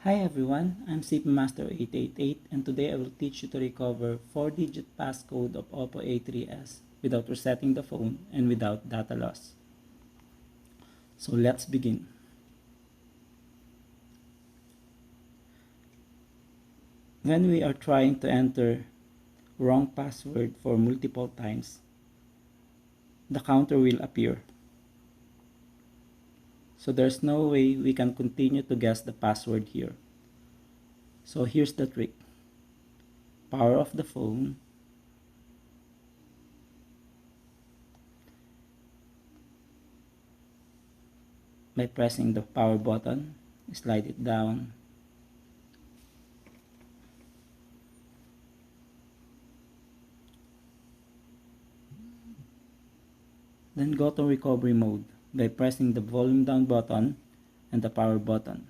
Hi everyone, I'm CPMaster888 and today I will teach you to recover 4-digit passcode of OPPO A3S without resetting the phone and without data loss. So let's begin. When we are trying to enter wrong password for multiple times, the counter will appear. So there's no way we can continue to guess the password here. So here's the trick. Power off the phone. By pressing the power button, slide it down. Then go to recovery mode by pressing the volume down button and the power button.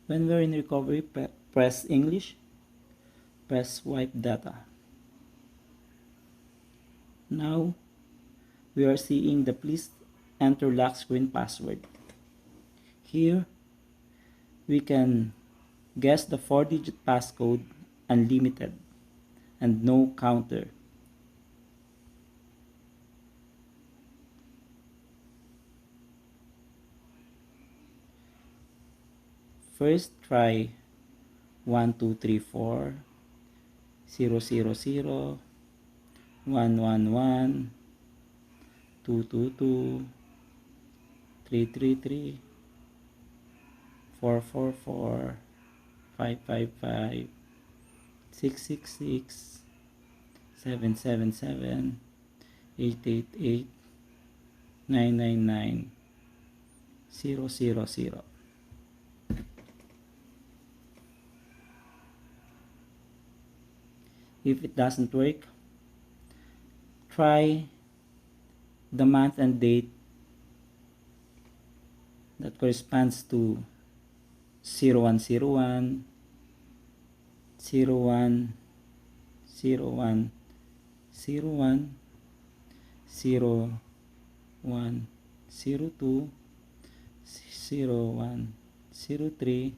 When we're in recovery, press English, press wipe data. Now, we are seeing the please enter lock screen password. Here, we can guess the 4-digit passcode unlimited and no counter. First, try 1234 000 111 222 333 444 555 666 777 888 999 000. If it doesn't work, try the month and date that corresponds to 0101 01 01 01 01 02 01 03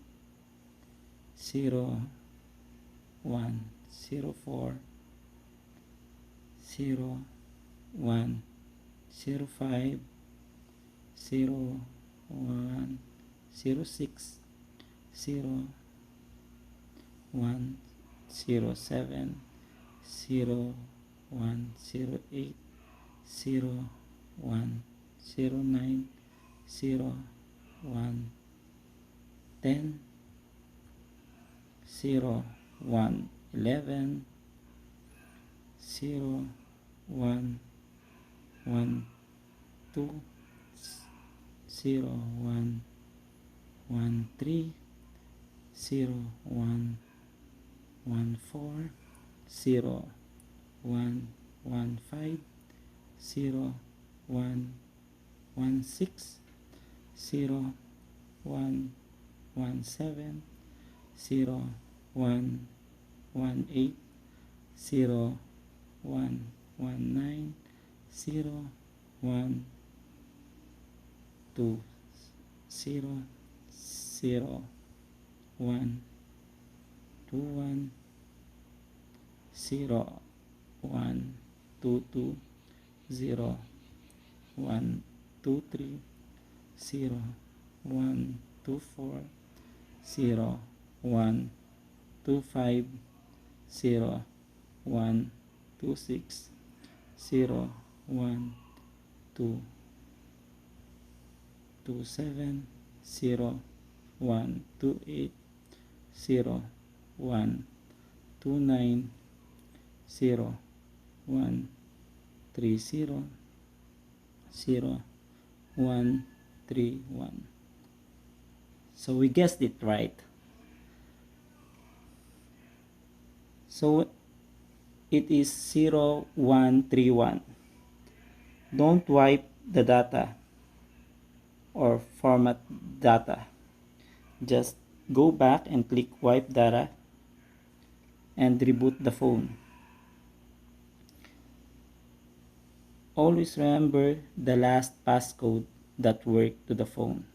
01 04 01 05 01 06 01 07 01 08 01 09 01 10 01 11 01 1 2 01 1 3 01 1 4 01 1 5 01 1 6 01 1 7 01 1 8 01 1 9 01 2 0 0 1 2 1 0 1 2 2 0 1 2 3 0 1 2 4 0 1 2 5 0 1 2 6 0 1 2 2 7 0 1 2 8 0 1 2 9 0 1 3 0 0 1 3 1. So we guessed it right. So it is 0131. Don't wipe the data or format data. Just go back and click wipe data and reboot the phone. Always remember the last passcode that worked to the phone.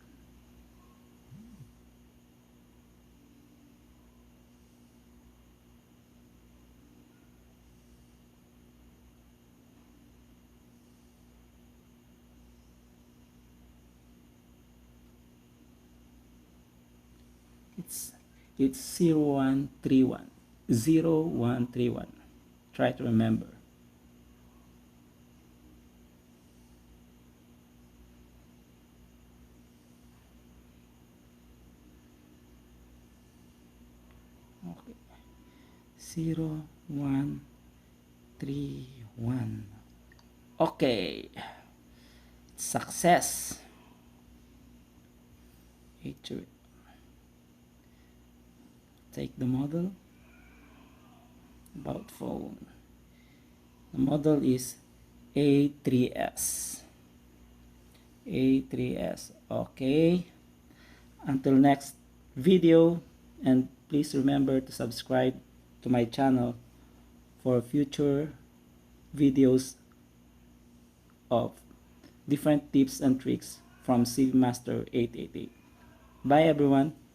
It's 0131. 0131. Try to remember. Okay. 0131. Okay. Success. Take the model. About phone. The model is A3S. A3S. Okay. Until next video, and please remember to subscribe to my channel for future videos of different tips and tricks from CVMaster 888. Bye everyone.